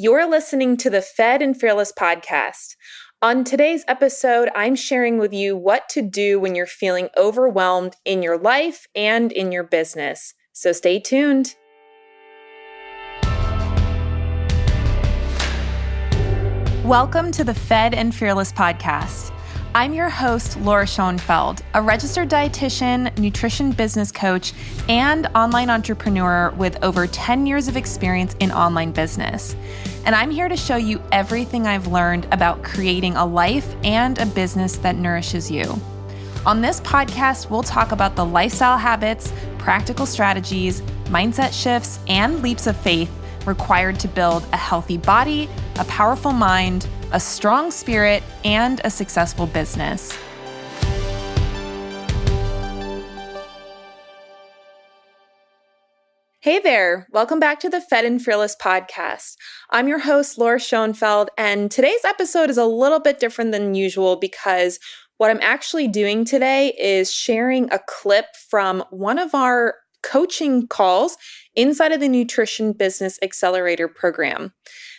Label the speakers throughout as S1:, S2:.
S1: You're listening to the Fed and Fearless podcast. On today's episode, I'm sharing with you what to do when you're feeling overwhelmed in your life and in your business. So stay tuned. Welcome to the Fed and Fearless podcast. I'm your host, Laura Schoenfeld, a registered dietitian, nutrition business coach, and online entrepreneur with over 10 years of experience in online business. And I'm here to show you everything I've learned about creating a life and a business that nourishes you. On this podcast, we'll talk about the lifestyle habits, practical strategies, mindset shifts, and leaps of faith required to build a healthy body, a powerful mind, a strong spirit, and a successful business. Hey there, welcome back to the Fed and Fearless podcast. I'm your host, Laura Schoenfeld, and today's episode is a little bit different than usual because what I'm actually doing today is sharing a clip from one of our coaching calls inside of the Nutrition Business Accelerator Program.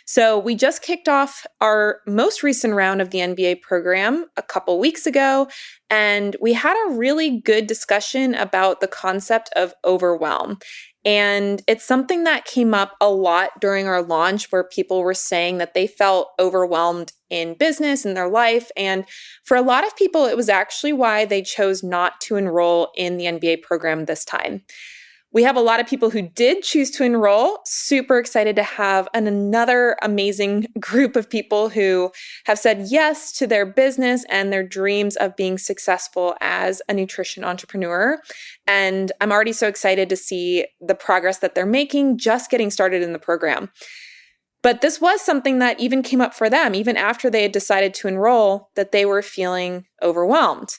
S1: So we just kicked off our most recent round of the NBA program a couple weeks ago, and we had a really good discussion about the concept of overwhelm. And it's something that came up a lot during our launch where people were saying that they felt overwhelmed in business, in their life. And for a lot of people, it was actually why they chose not to enroll in the NBA program this time. We have a lot of people who did choose to enroll. Super excited to have another amazing group of people who have said yes to their business and their dreams of being successful as a nutrition entrepreneur. And I'm already so excited to see the progress that they're making just getting started in the program. But this was something that even came up for them, even after they had decided to enroll, that they were feeling overwhelmed.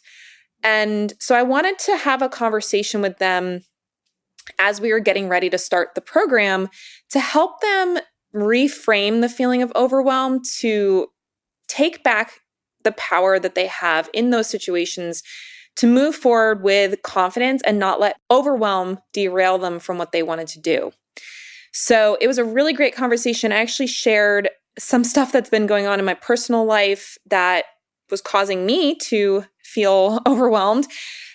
S1: And so I wanted to have a conversation with them as we were getting ready to start the program to help them reframe the feeling of overwhelm, to take back the power that they have in those situations to move forward with confidence and not let overwhelm derail them from what they wanted to do. So it was a really great conversation. I actually shared some stuff that's been going on in my personal life that was causing me to feel overwhelmed.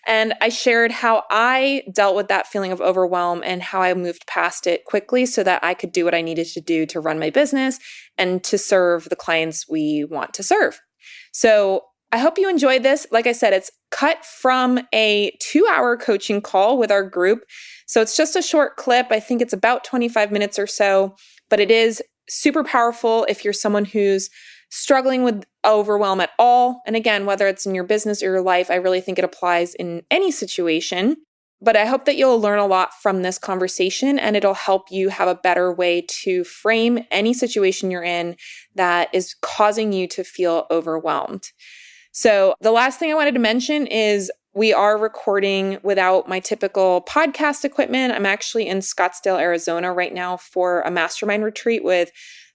S1: And I shared how I dealt with that feeling of overwhelm and how I moved past it quickly so that I could do what I needed to do to run my business and to serve the clients we want to serve. So I hope you enjoyed this. Like I said, it's cut from a 2-hour coaching call with our group. So it's just a short clip. I think it's about 25 minutes or so, but it is super powerful if you're someone who's struggling with overwhelm at all. And again, whether it's in your business or your life, I really think it applies in any situation. But I hope that you'll learn a lot from this conversation and it'll help you have a better way to frame any situation you're in that is causing you to feel overwhelmed. So the last thing I wanted to mention is we are recording without my typical podcast equipment. I'm actually in Scottsdale, Arizona right now for a mastermind retreat with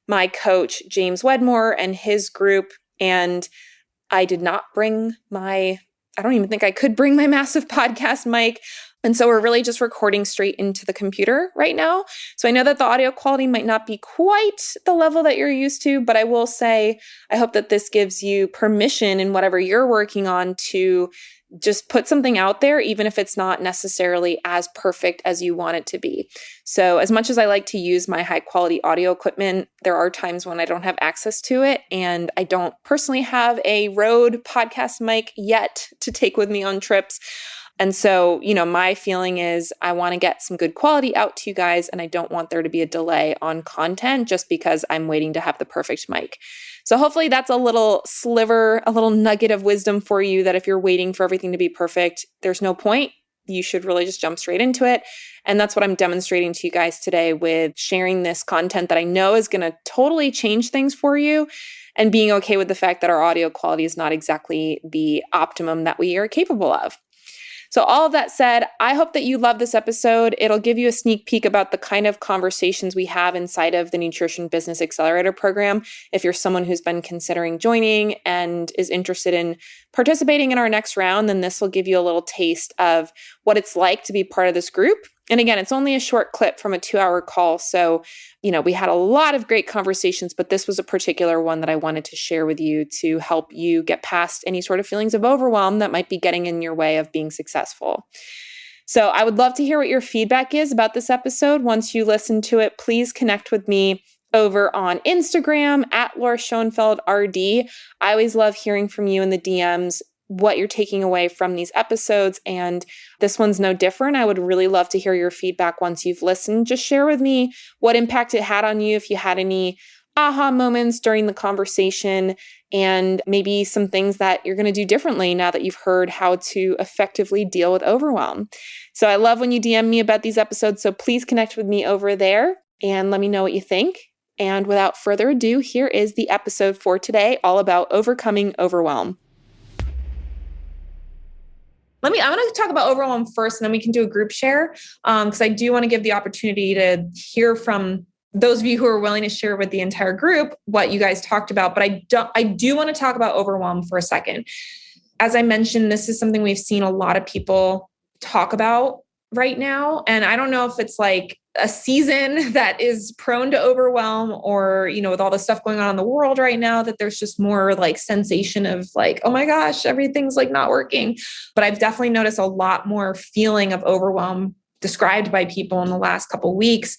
S1: my coach, James Wedmore, and his group. And I did not bring I don't even think I could bring my massive podcast mic. And so we're really just recording straight into the computer right now. So I know that the audio quality might not be quite the level that you're used to, but I will say, I hope that this gives you permission in whatever you're working on to just put something out there, even if it's not necessarily as perfect as you want it to be. So as much as I like to use my high quality audio equipment, there are times when I don't have access to it. And I don't personally have a Rode podcast mic yet to take with me on trips. And so, my feeling is I want to get some good quality out to you guys, and I don't want there to be a delay on content just because I'm waiting to have the perfect mic. So hopefully that's a little sliver, a little nugget of wisdom for you that if you're waiting for everything to be perfect, there's no point. You should really just jump straight into it. And that's what I'm demonstrating to you guys today with sharing this content that I know is going to totally change things for you and being okay with the fact that our audio quality is not exactly the optimum that we are capable of. So all of that said, I hope that you love this episode. It'll give you a sneak peek about the kind of conversations we have inside of the Nutrition Business Accelerator Program. If you're someone who's been considering joining and is interested in participating in our next round, then this will give you a little taste of what it's like to be part of this group And again, it's only a short clip from a 2-hour call. So, we had a lot of great conversations, but this was a particular one that I wanted to share with you to help you get past any sort of feelings of overwhelm that might be getting in your way of being successful. So I would love to hear what your feedback is about this episode. Once you listen to it, please connect with me over on Instagram at Laura Schoenfeld RD. I always love hearing from you in the DMs, what you're taking away from these episodes. And this one's no different. I would really love to hear your feedback once you've listened. Just share with me what impact it had on you, if you had any aha moments during the conversation, and maybe some things that you're going to do differently now that you've heard how to effectively deal with overwhelm. So I love when you DM me about these episodes. So please connect with me over there and let me know what you think. And without further ado, here is the episode for today, all about overcoming overwhelm. I want to talk about overwhelm first, and then we can do a group share, because I do want to give the opportunity to hear from those of you who are willing to share with the entire group what you guys talked about. But I do want to talk about overwhelm for a second. As I mentioned, this is something we've seen a lot of people talk about right now. And I don't know if it's like a season that is prone to overwhelm, or, with all the stuff going on in the world right now, that there's just more like sensation of like, oh my gosh, everything's like not working. But I've definitely noticed a lot more feeling of overwhelm described by people in the last couple of weeks.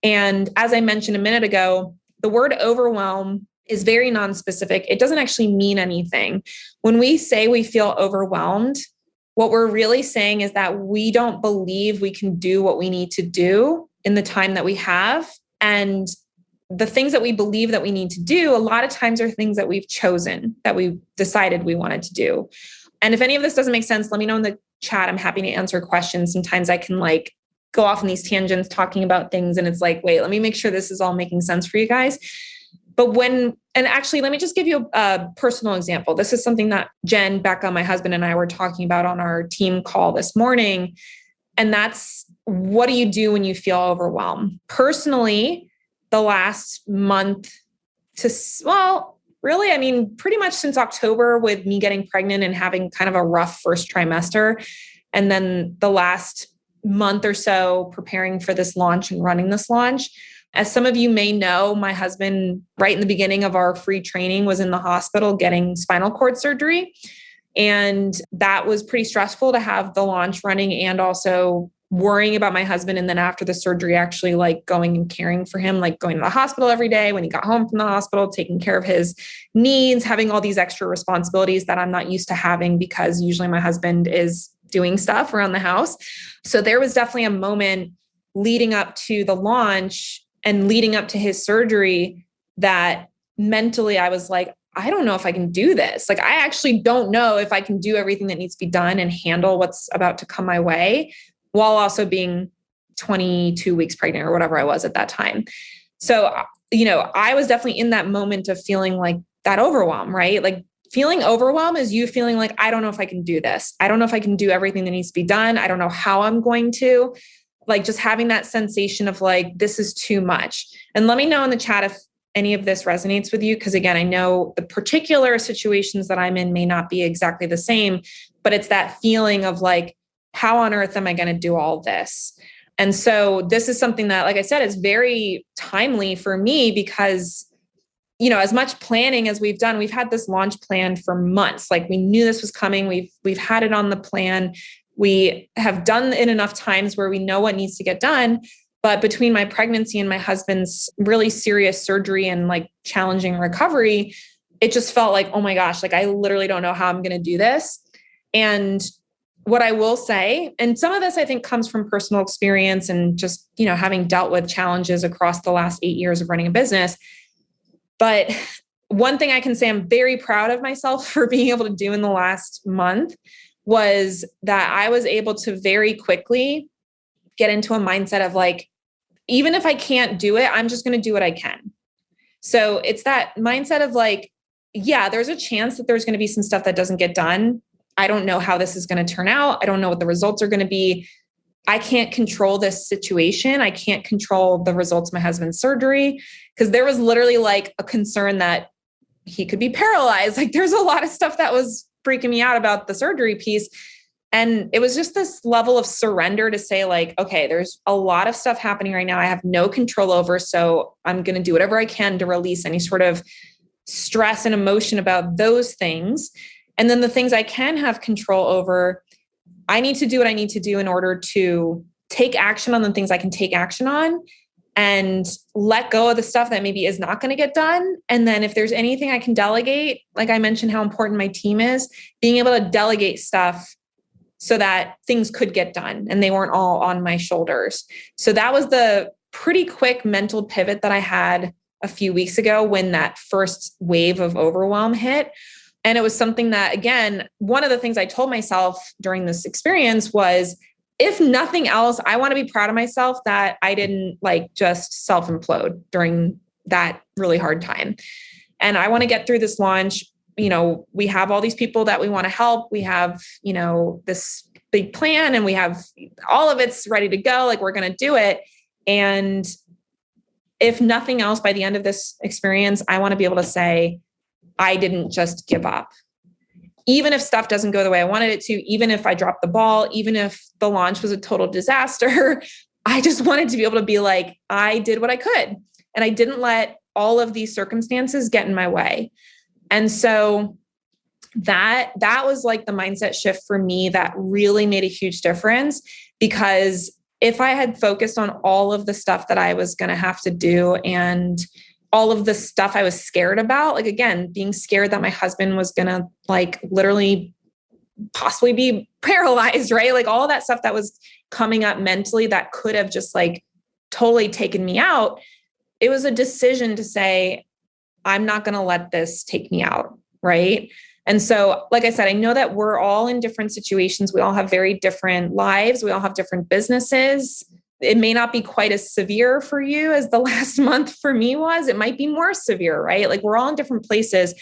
S1: And as I mentioned a minute ago, the word overwhelm is very nonspecific. It doesn't actually mean anything. When we say we feel overwhelmed, what we're really saying is that we don't believe we can do what we need to do in the time that we have. And the things that we believe that we need to do, a lot of times are things that we've chosen, that we decided we wanted to do. And if any of this doesn't make sense, let me know in the chat. I'm happy to answer questions. Sometimes I can like go off on these tangents talking about things, and it's like, wait, let me make sure this is all making sense for you guys. But actually, let me just give you a personal example. This is something that Jen, Becca, my husband, and I were talking about on our team call this morning. And that's, what do you do when you feel overwhelmed? Personally, the last month pretty much since October, with me getting pregnant and having kind of a rough first trimester. And then the last month or so preparing for this launch and running this launch. As some of you may know, my husband, right in the beginning of our free training, was in the hospital getting spinal cord surgery. And that was pretty stressful to have the launch running and also worrying about my husband. And then after the surgery, actually like going and caring for him, like going to the hospital every day when he got home from the hospital, taking care of his needs, having all these extra responsibilities that I'm not used to having, because usually my husband is doing stuff around the house. So there was definitely a moment leading up to the launch and leading up to his surgery that mentally I was like, I don't know if I can do this. Like, I actually don't know if I can do everything that needs to be done and handle what's about to come my way, while also being 22 weeks pregnant or whatever I was at that time. So, I was definitely in that moment of feeling like that overwhelm, right? Like, feeling overwhelmed is you feeling like, I don't know if I can do this. I don't know if I can do everything that needs to be done. I don't know how I'm going to. Like, just having that sensation of like, this is too much. And let me know in the chat if any of this resonates with you. Because again, I know the particular situations that I'm in may not be exactly the same, but it's that feeling of like, how on earth am I going to do all this? And so this is something that, like I said, is very timely for me because, as much planning as we've done, we've had this launch planned for months. Like, we knew this was coming. We've had it on the plan. We have done it enough times where we know what needs to get done. But between my pregnancy and my husband's really serious surgery and like challenging recovery, it just felt like, oh my gosh, like I literally don't know how I'm going to do this. And what I will say, and some of this I think comes from personal experience and just, having dealt with challenges across the last 8 years of running a business. But one thing I can say I'm very proud of myself for being able to do in the last month was that I was able to very quickly get into a mindset of like, even if I can't do it, I'm just going to do what I can. So it's that mindset of like, yeah, there's a chance that there's going to be some stuff that doesn't get done. I don't know how this is going to turn out. I don't know what the results are going to be. I can't control this situation. I can't control the results of my husband's surgery, because there was literally like a concern that he could be paralyzed. Like, there's a lot of stuff that was freaking me out about the surgery piece. And it was just this level of surrender to say like, okay, there's a lot of stuff happening right now I have no control over. So I'm going to do whatever I can to release any sort of stress and emotion about those things. And then the things I can have control over, I need to do what I need to do in order to take action on the things I can take action on and let go of the stuff that maybe is not going to get done. And then if there's anything I can delegate, like I mentioned how important my team is, being able to delegate stuff so that things could get done and they weren't all on my shoulders. So that was the pretty quick mental pivot that I had a few weeks ago when that first wave of overwhelm hit. And it was something that, again, one of the things I told myself during this experience was, if nothing else, I want to be proud of myself that I didn't like just self-implode during that really hard time. And I want to get through this launch. You know, we have all these people that we want to help. We have, you know, this big plan and we have all of it's ready to go. Like we're going to do it. And if nothing else, by the end of this experience, I want to be able to say, I didn't just give up. Even if stuff doesn't go the way I wanted it to, even if I dropped the ball, even if the launch was a total disaster, I just wanted to be able to be like, I did what I could. And I didn't let all of these circumstances get in my way. And so that was like the mindset shift for me that really made a huge difference, because if I had focused on all of the stuff that I was going to have to do and all of the stuff I was scared about, like, again, being scared that my husband was going to like literally possibly be paralyzed, right? Like all that stuff that was coming up mentally that could have just like totally taken me out. It was a decision to say, I'm not going to let this take me out. Right. And so, like I said, I know that we're all in different situations. We all have very different lives. We all have different businesses. It may not be quite as severe for you as the last month for me was. It might be more severe, right? Like we're all in different places.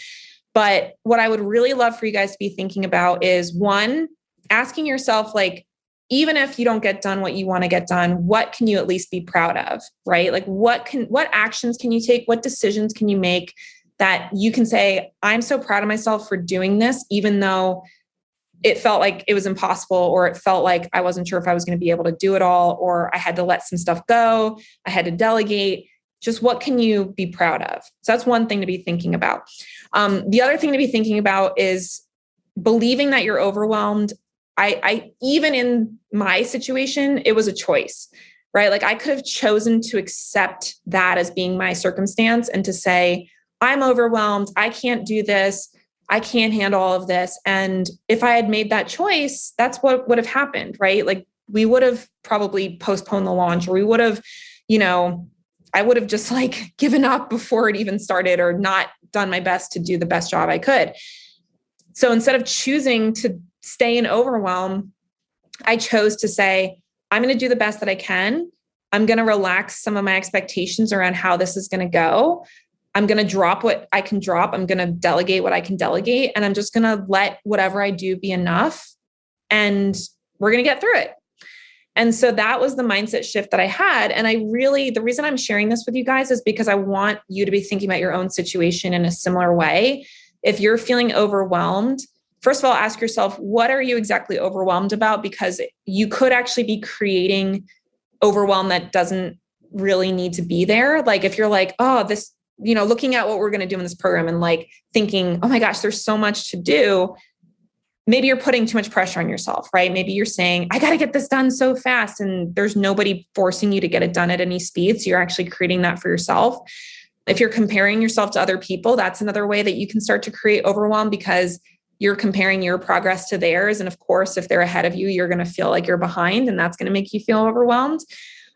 S1: But what I would really love for you guys to be thinking about is, one, asking yourself, like, even if you don't get done what you want to get done, what can you at least be proud of, right? Like what actions can you take? What decisions can you make that you can say, I'm so proud of myself for doing this, even though it felt like it was impossible, or it felt like I wasn't sure if I was going to be able to do it all, or I had to let some stuff go. I had to delegate. Just what can you be proud of? So that's one thing to be thinking about. The other thing to be thinking about is believing that you're overwhelmed. I even in my situation, it was a choice, right? Like I could have chosen to accept that as being my circumstance and to say, I'm overwhelmed. I can't do this. I can't handle all of this. And if I had made that choice, that's what would have happened, right? Like we would have probably postponed the launch, or we would have, I would have just like given up before it even started, or not done my best to do the best job I could. So instead of choosing to stay in overwhelm, I chose to say, I'm going to do the best that I can. I'm going to relax some of my expectations around how this is going to go. I'm going to drop what I can drop. I'm going to delegate what I can delegate. And I'm just going to let whatever I do be enough. And we're going to get through it. And so that was the mindset shift that I had. And the reason I'm sharing this with you guys is because I want you to be thinking about your own situation in a similar way. If you're feeling overwhelmed, first of all, ask yourself, what are you exactly overwhelmed about? Because you could actually be creating overwhelm that doesn't really need to be there. Like if you're like, oh, this, looking at what we're going to do in this program and like thinking, oh my gosh, there's so much to do. Maybe you're putting too much pressure on yourself, right? Maybe you're saying, I got to get this done so fast. And there's nobody forcing you to get it done at any speed. So you're actually creating that for yourself. If you're comparing yourself to other people, that's another way that you can start to create overwhelm, because you're comparing your progress to theirs. And of course, if they're ahead of you, you're going to feel like you're behind, and that's going to make you feel overwhelmed.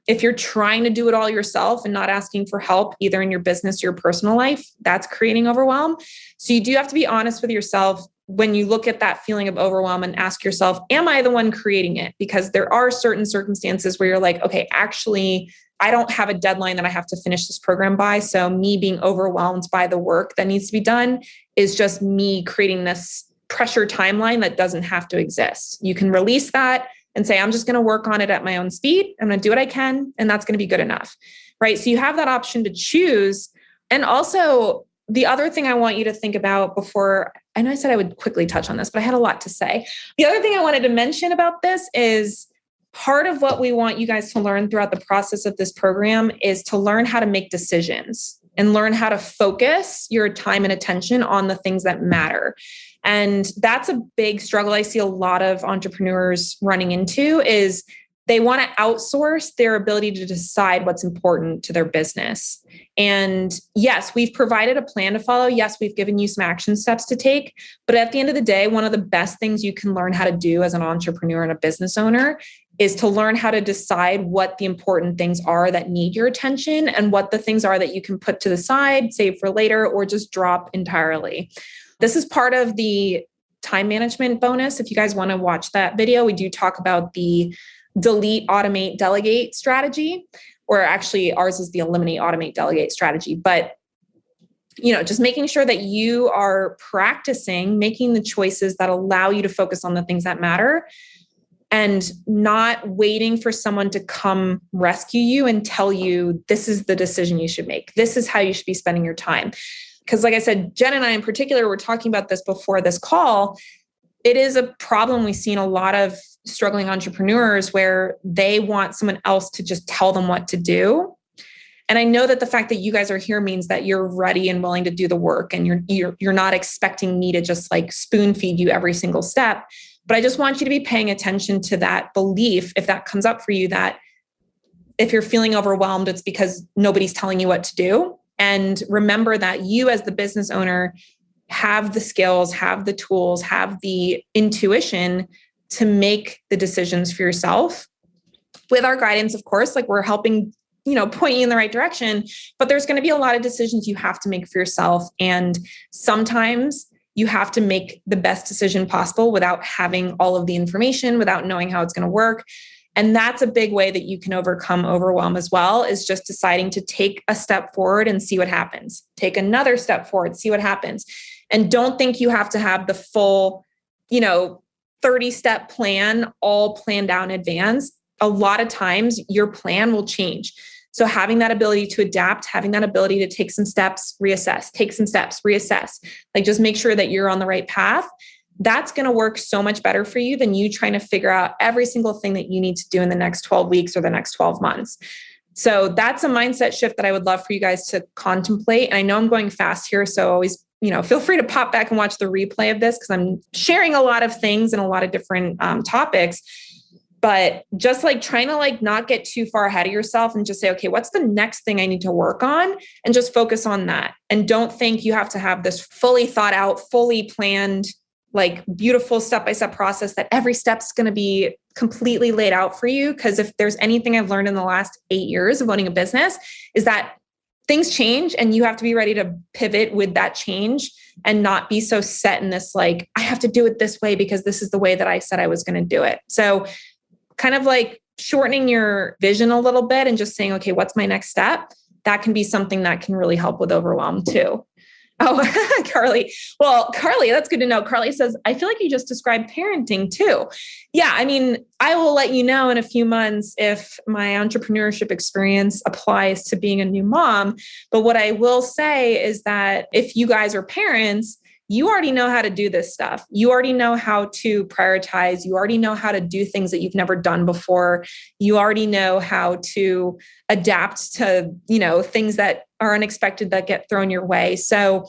S1: If you're trying to do it all yourself and not asking for help, either in your business or your personal life, that's creating overwhelm. So you do have to be honest with yourself when you look at that feeling of overwhelm and ask yourself, am I the one creating it? Because there are certain circumstances where you're like, okay, actually, I don't have a deadline that I have to finish this program by. So me being overwhelmed by the work that needs to be done is just me creating this pressure timeline that doesn't have to exist. You can release that and say, I'm just going to work on it at my own speed. I'm going to do what I can, and that's going to be good enough, right? So you have that option to choose. And also, the other thing I want you to think about before, I know I said I would quickly touch on this, but I had a lot to say. The other thing I wanted to mention about this is part of what we want you guys to learn throughout the process of this program is to learn how to make decisions and learn how to focus your time and attention on the things that matter. And that's a big struggle I see a lot of entrepreneurs running into is they want to outsource their ability to decide what's important to their business. And yes, we've provided a plan to follow. Yes, we've given you some action steps to take. But at the end of the day, one of the best things you can learn how to do as an entrepreneur and a business owner is to learn how to decide what the important things are that need your attention and what the things are that you can put to the side, save for later, or just drop entirely. This is part of the time management bonus. If you guys want to watch that video, we do talk about the delete, automate, delegate strategy, or actually ours is the eliminate, automate, delegate strategy. But, just making sure that you are practicing making the choices that allow you to focus on the things that matter and not waiting for someone to come rescue you and tell you, this is the decision you should make. This is how you should be spending your time. Because like I said, Jen and I in particular were talking about this before this call. It is a problem we see in a lot of struggling entrepreneurs where they want someone else to just tell them what to do. And I know that the fact that you guys are here means that you're ready and willing to do the work and you're not expecting me to just like spoon feed you every single step. But I just want you to be paying attention to that belief, if that comes up for you, that if you're feeling overwhelmed, it's because nobody's telling you what to do. And remember that you as the business owner have the skills, have the tools, have the intuition to make the decisions for yourself. With our guidance, of course, like we're helping, point you in the right direction, but there's going to be a lot of decisions you have to make for yourself. And sometimes you have to make the best decision possible without having all of the information, without knowing how it's going to work. And that's a big way that you can overcome overwhelm as well, is just deciding to take a step forward and see what happens. Take another step forward, see what happens. And don't think you have to have the full, 30-step plan all planned out in advance. A lot of times your plan will change. So having that ability to adapt, having that ability to take some steps, reassess, take some steps, reassess, like just make sure that you're on the right path. That's going to work so much better for you than you trying to figure out every single thing that you need to do in the next 12 weeks or the next 12 months. So that's a mindset shift that I would love for you guys to contemplate. And I know I'm going fast here, so always, feel free to pop back and watch the replay of this because I'm sharing a lot of things and a lot of different topics. But just like trying to like not get too far ahead of yourself and just say, okay, what's the next thing I need to work on? And just focus on that. And don't think you have to have this fully thought out, fully planned, like beautiful step-by-step process that every step's going to be completely laid out for you. Because if there's anything I've learned in the last 8 years of owning a business is that things change and you have to be ready to pivot with that change and not be so set in this, like, I have to do it this way because this is the way that I said I was going to do it. So kind of like shortening your vision a little bit and just saying, okay, what's my next step? That can be something that can really help with overwhelm too. Oh, Carly. Well, Carly, that's good to know. Carly says, I feel like you just described parenting too. Yeah. I mean, I will let you know in a few months if my entrepreneurship experience applies to being a new mom. But what I will say is that if you guys are parents, you already know how to do this stuff. You already know how to prioritize. You already know how to do things that you've never done before. You already know how to adapt to, things that are unexpected that get thrown your way. So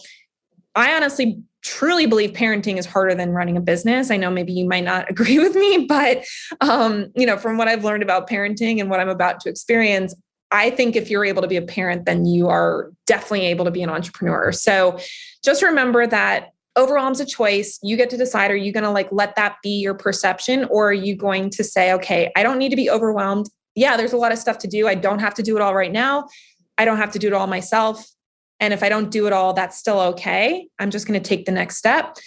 S1: I honestly truly believe parenting is harder than running a business. I know maybe you might not agree with me, but from what I've learned about parenting and what I'm about to experience, I think if you're able to be a parent, then you are definitely able to be an entrepreneur. So just remember that overwhelm's a choice. You get to decide, are you going to let that be your perception? Or are you going to say, okay, I don't need to be overwhelmed. Yeah, there's a lot of stuff to do. I don't have to do it all right now. I don't have to do it all myself. And if I don't do it all, that's still okay. I'm just going to take the next step.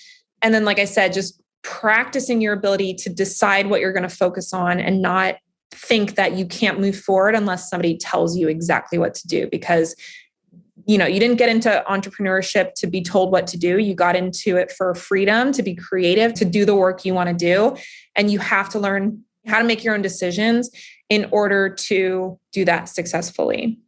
S1: And then, like I said, just practicing your ability to decide what you're going to focus on and not think that you can't move forward unless somebody tells you exactly what to do. Because, you didn't get into entrepreneurship to be told what to do. You got into it for freedom, to be creative, to do the work you want to do. And you have to learn how to make your own decisions in order to do that successfully.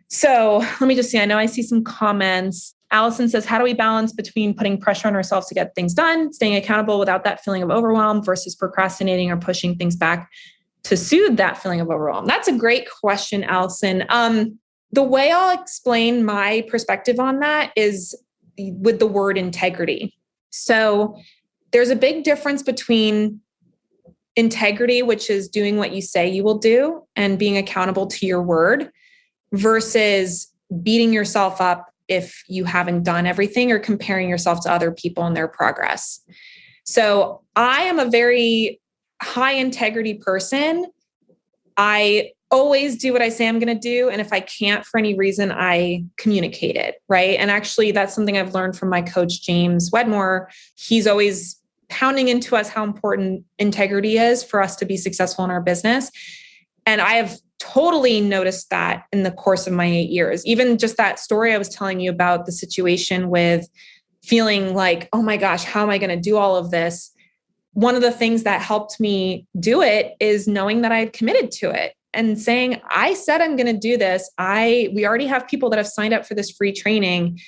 S1: So let me just see. I know I see some comments. Allison says, how do we balance between putting pressure on ourselves to get things done, staying accountable without that feeling of overwhelm versus procrastinating or pushing things back to soothe that feeling of overwhelm? That's a great question, Allison. The way I'll explain my perspective on that is with the word integrity. So there's a big difference between integrity, which is doing what you say you will do and being accountable to your word, versus beating yourself up if you haven't done everything or comparing yourself to other people and their progress. So I am a very high integrity person. I always do what I say I'm going to do. And if I can't for any reason, I communicate it, right? And actually, that's something I've learned from my coach, James Wedmore. He's always pounding into us how important integrity is for us to be successful in our business. And I have totally noticed that in the course of my 8 years. Even just that story I was telling you about, the situation with feeling like, oh my gosh, how am I going to do all of this? One of the things that helped me do it is knowing that I had committed to it and saying, I said I'm going to do this. We already have people that have signed up for this free training.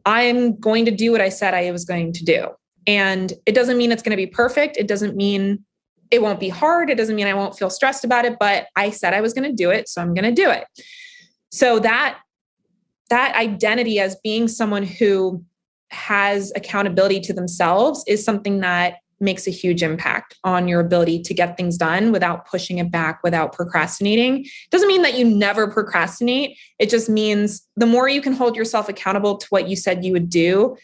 S1: I'm going to do what I said I was going to do. And it doesn't mean it's going to be perfect. It doesn't mean it won't be hard. It doesn't mean I won't feel stressed about it, but I said I was going to do it, so I'm going to do it. So that identity as being someone who has accountability to themselves is something that makes a huge impact on your ability to get things done without pushing it back, without procrastinating. Doesn't mean that you never procrastinate. It just means the more you can hold yourself accountable to what you said you would do,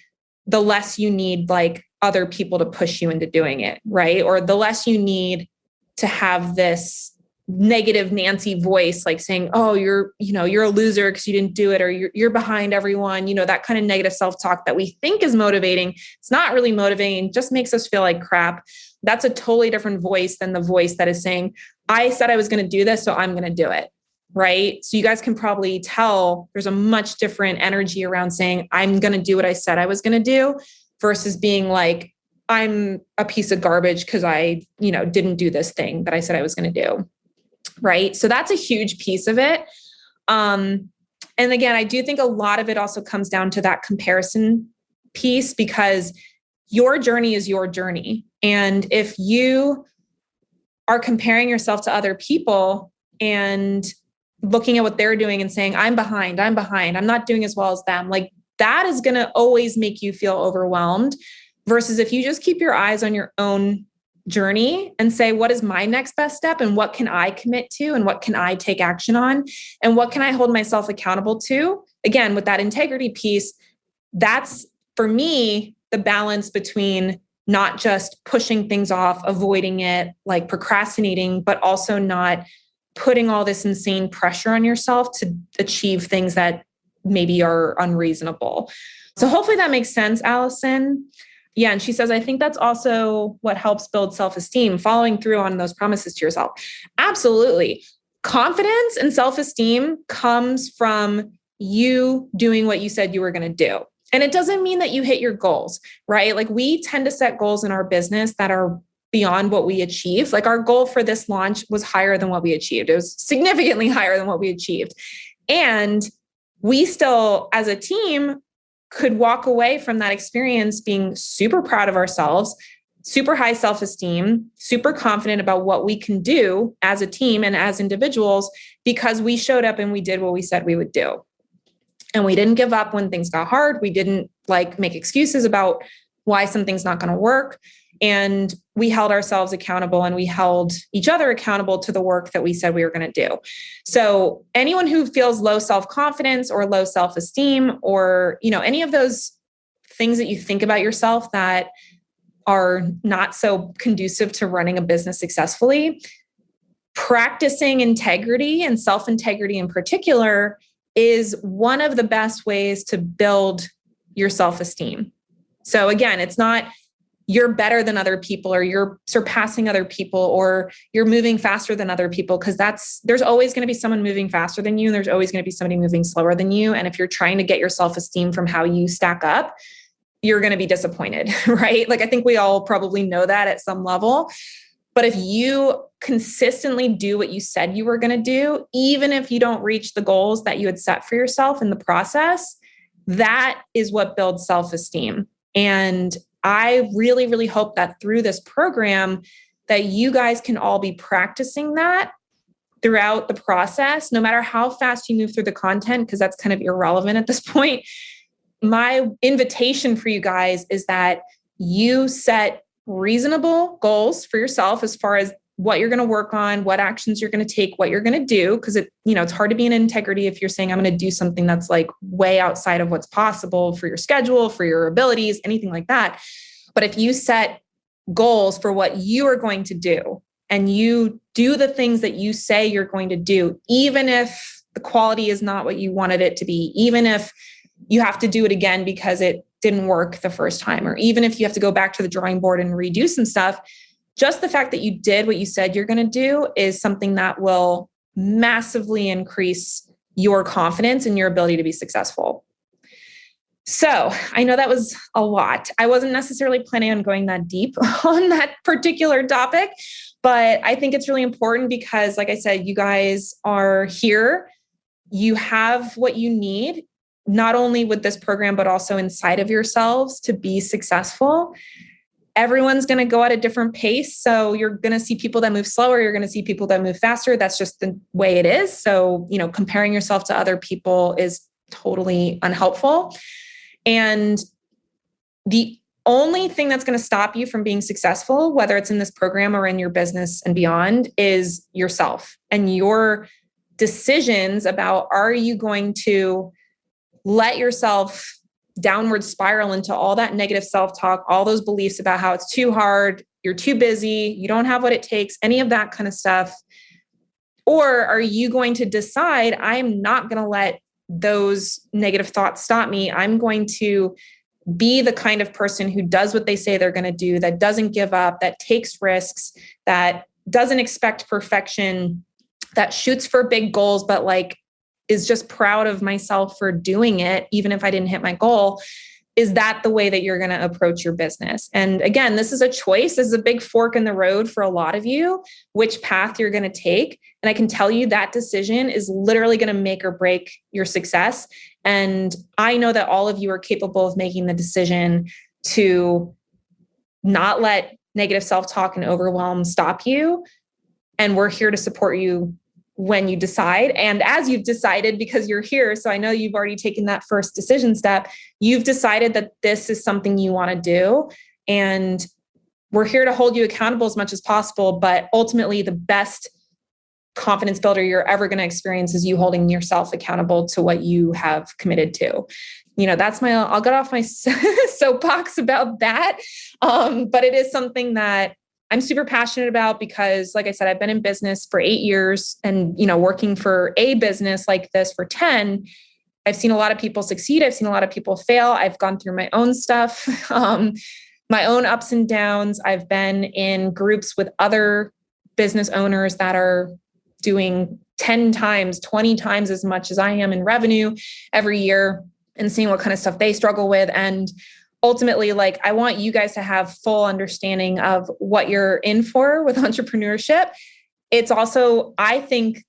S1: the less you need like other people to push you into doing it, right? Or the less you need to have this negative Nancy voice, like saying, oh, you're a loser because you didn't do it, or you're behind everyone, that kind of negative self-talk that we think is motivating. It's not really motivating, just makes us feel like crap. That's a totally different voice than the voice that is saying, I said I was going to do this, so I'm going to do it. Right. So you guys can probably tell there's a much different energy around saying, I'm going to do what I said I was going to do, versus being like, I'm a piece of garbage because I, didn't do this thing that I said I was going to do. Right. So that's a huge piece of it. And again, I do think a lot of it also comes down to that comparison piece, because your journey is your journey. And if you are comparing yourself to other people and looking at what they're doing and saying, I'm behind, I'm not doing as well as them, like that is going to always make you feel overwhelmed, versus if you just keep your eyes on your own journey and say, what is my next best step, and what can I commit to, and what can I take action on, and what can I hold myself accountable to? Again, with that integrity piece, that's for me, the balance between not just pushing things off, avoiding it, like procrastinating, but also not putting all this insane pressure on yourself to achieve things that maybe are unreasonable. So hopefully that makes sense, Allison. Yeah. And she says, I think that's also what helps build self-esteem, following through on those promises to yourself. Absolutely. Confidence and self-esteem comes from you doing what you said you were going to do. And it doesn't mean that you hit your goals, right? Like we tend to set goals in our business that are beyond what we achieve. Like our goal for this launch was higher than what we achieved. It was significantly higher than what we achieved. And we still, as a team, could walk away from that experience being super proud of ourselves, super high self-esteem, super confident about what we can do as a team and as individuals, because we showed up and we did what we said we would do. And we didn't give up when things got hard. We didn't make excuses about why something's not going to work. And we held ourselves accountable, and we held each other accountable to the work that we said we were going to do. So anyone who feels low self-confidence or low self-esteem, or, any of those things that you think about yourself that are not so conducive to running a business successfully, practicing integrity and self-integrity in particular is one of the best ways to build your self-esteem. So again, it's not you're better than other people, or you're surpassing other people, or you're moving faster than other people, because there's always going to be someone moving faster than you, and there's always going to be somebody moving slower than you. And if you're trying to get your self-esteem from how you stack up, you're going to be disappointed, right? Like I think we all probably know that at some level. But if you consistently do what you said you were going to do, even if you don't reach the goals that you had set for yourself in the process, that is what builds self-esteem. And I really, really hope that through this program that you guys can all be practicing that throughout the process, no matter how fast you move through the content, because that's kind of irrelevant at this point. My invitation for you guys is that you set reasonable goals for yourself as far as what you're going to work on, what actions you're going to take, what you're going to do. Because it's hard to be in integrity if you're saying, I'm going to do something that's like way outside of what's possible for your schedule, for your abilities, anything like that. But if you set goals for what you are going to do and you do the things that you say you're going to do, even if the quality is not what you wanted it to be, even if you have to do it again because it didn't work the first time, or even if you have to go back to the drawing board and redo some stuff, just the fact that you did what you said you're going to do is something that will massively increase your confidence and your ability to be successful. So I know that was a lot. I wasn't necessarily planning on going that deep on that particular topic, but I think it's really important because, like I said, you guys are here. You have what you need, not only with this program, but also inside of yourselves to be successful. Everyone's going to go at a different pace. So you're going to see people that move slower. You're going to see people that move faster. That's just the way it is. So, comparing yourself to other people is totally unhelpful. And the only thing that's going to stop you from being successful, whether it's in this program or in your business and beyond, is yourself and your decisions about, are you going to let yourself downward spiral into all that negative self-talk, all those beliefs about how it's too hard, you're too busy, you don't have what it takes, any of that kind of stuff? Or are you going to decide, I'm not going to let those negative thoughts stop me. I'm going to be the kind of person who does what they say they're going to do, that doesn't give up, that takes risks, that doesn't expect perfection, that shoots for big goals, but is just proud of myself for doing it, even if I didn't hit my goal. Is that the way that you're going to approach your business? And again, this is a choice. This is a big fork in the road for a lot of you, which path you're going to take. And I can tell you that decision is literally going to make or break your success. And I know that all of you are capable of making the decision to not let negative self-talk and overwhelm stop you. And we're here to support you when you decide. And as you've decided, because you're here, so I know you've already taken that first decision step, you've decided that this is something you want to do. And we're here to hold you accountable as much as possible. But ultimately, the best confidence builder you're ever going to experience is you holding yourself accountable to what you have committed to. I'll get off my soapbox about that. But it is something that I'm super passionate about because, like I said, I've been in business for 8 years and, working for a business like this for 10. I've seen a lot of people succeed. I've seen a lot of people fail. I've gone through my own stuff, my own ups and downs. I've been in groups with other business owners that are doing 10 times, 20 times as much as I am in revenue every year and seeing what kind of stuff they struggle with. And ultimately, I want you guys to have full understanding of what you're in for with entrepreneurship. It's also, I think,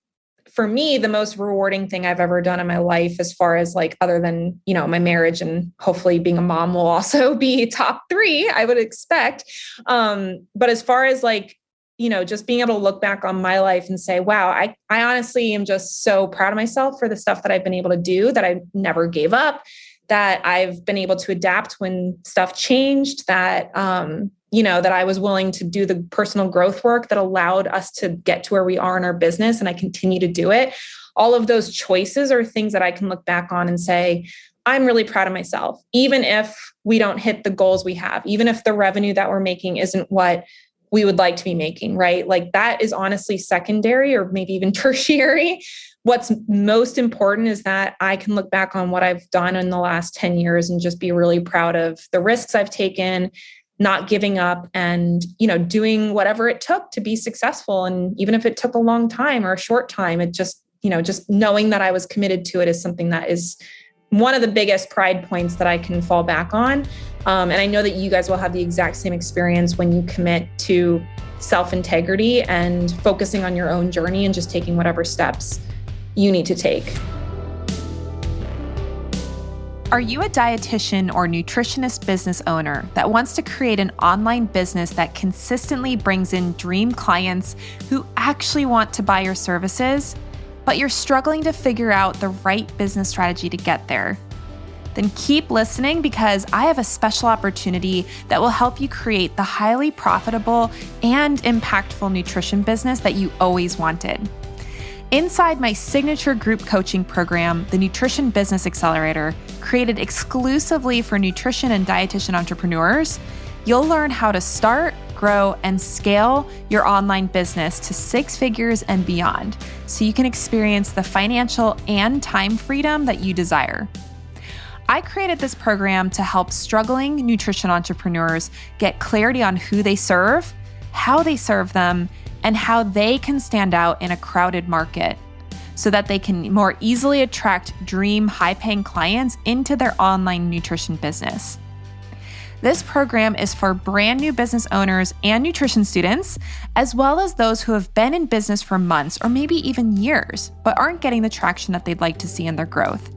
S1: for me, the most rewarding thing I've ever done in my life, as far as other than, my marriage and hopefully being a mom will also be top 3, I would expect. But as far as just being able to look back on my life and say, wow, I honestly am just so proud of myself for the stuff that I've been able to do, that I never gave up, that I've been able to adapt when stuff changed, that, that I was willing to do the personal growth work that allowed us to get to where we are in our business. And I continue to do it. All of those choices are things that I can look back on and say, I'm really proud of myself, even if we don't hit the goals we have, even if the revenue that we're making isn't what we would like to be making, right? That is honestly secondary or maybe even tertiary. What's most important is that I can look back on what I've done in the last 10 years and just be really proud of the risks I've taken, not giving up and, doing whatever it took to be successful. And even if it took a long time or a short time, it just, just knowing that I was committed to it is something that is one of the biggest pride points that I can fall back on. And I know that you guys will have the exact same experience when you commit to self-integrity and focusing on your own journey and just taking whatever steps you need to take. Are you a dietitian or nutritionist business owner that wants to create an online business that consistently brings in dream clients who actually want to buy your services, but you're struggling to figure out the right business strategy to get there? Then keep listening, because I have a special opportunity that will help you create the highly profitable and impactful nutrition business that you always wanted. Inside my signature group coaching program, the Nutrition Business Accelerator, created exclusively for nutrition and dietitian entrepreneurs, you'll learn how to start, grow, and scale your online business to 6 figures and beyond, so you can experience the financial and time freedom that you desire. I created this program to help struggling nutrition entrepreneurs get clarity on who they serve, how they serve them, and how they can stand out in a crowded market so that they can more easily attract dream high-paying clients into their online nutrition business. This program is for brand new business owners and nutrition students, as well as those who have been in business for months or maybe even years, but aren't getting the traction that they'd like to see in their growth.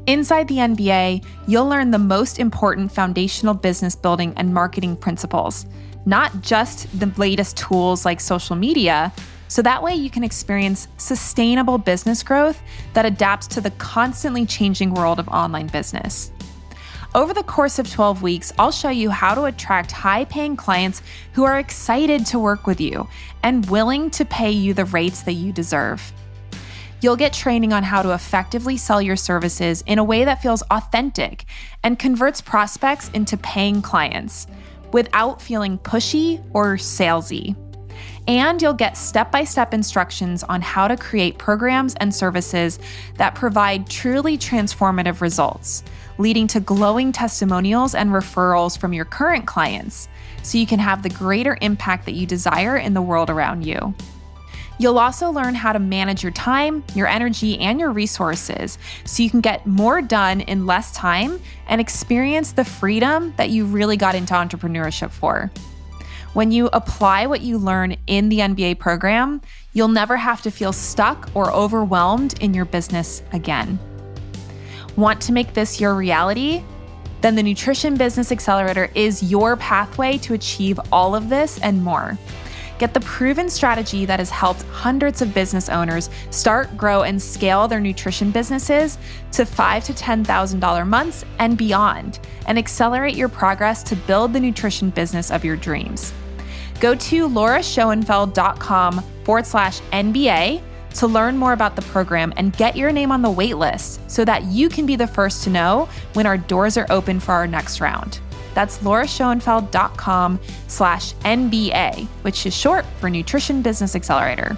S1: Inside the NBA, you'll learn the most important foundational business building and marketing principles, not just the latest tools like social media, so that way you can experience sustainable business growth that adapts to the constantly changing world of online business. Over the course of 12 weeks, I'll show you how to attract high-paying clients who are excited to work with you and willing to pay you the rates that you deserve. You'll get training on how to effectively sell your services in a way that feels authentic and converts prospects into paying clients without feeling pushy or salesy. And you'll get step-by-step instructions on how to create programs and services that provide truly transformative results, leading to glowing testimonials and referrals from your current clients, so you can have the greater impact that you desire in the world around you. You'll also learn how to manage your time, your energy, and your resources so you can get more done in less time and experience the freedom that you really got into entrepreneurship for. When you apply what you learn in the NBA program, you'll never have to feel stuck or overwhelmed in your business again. Want to make this your reality? Then the Nutrition Business Accelerator is your pathway to achieve all of this and more. Get the proven strategy that has helped hundreds of business owners start, grow, and scale their nutrition businesses to $5,000 to $10,000 months and beyond, and accelerate your progress to build the nutrition business of your dreams. Go to lauraschoenfeld.com/NBA to learn more about the program and get your name on the wait list so that you can be the first to know when our doors are open for our next round. That's lauraschoenfeld.com/NBA, which is short for Nutrition Business Accelerator.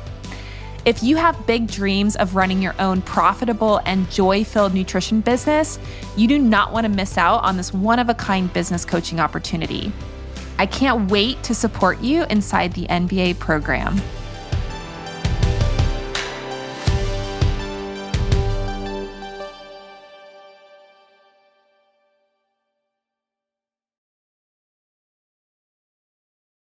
S1: If you have big dreams of running your own profitable and joy-filled nutrition business, you do not want to miss out on this one-of-a-kind business coaching opportunity. I can't wait to support you inside the NBA program.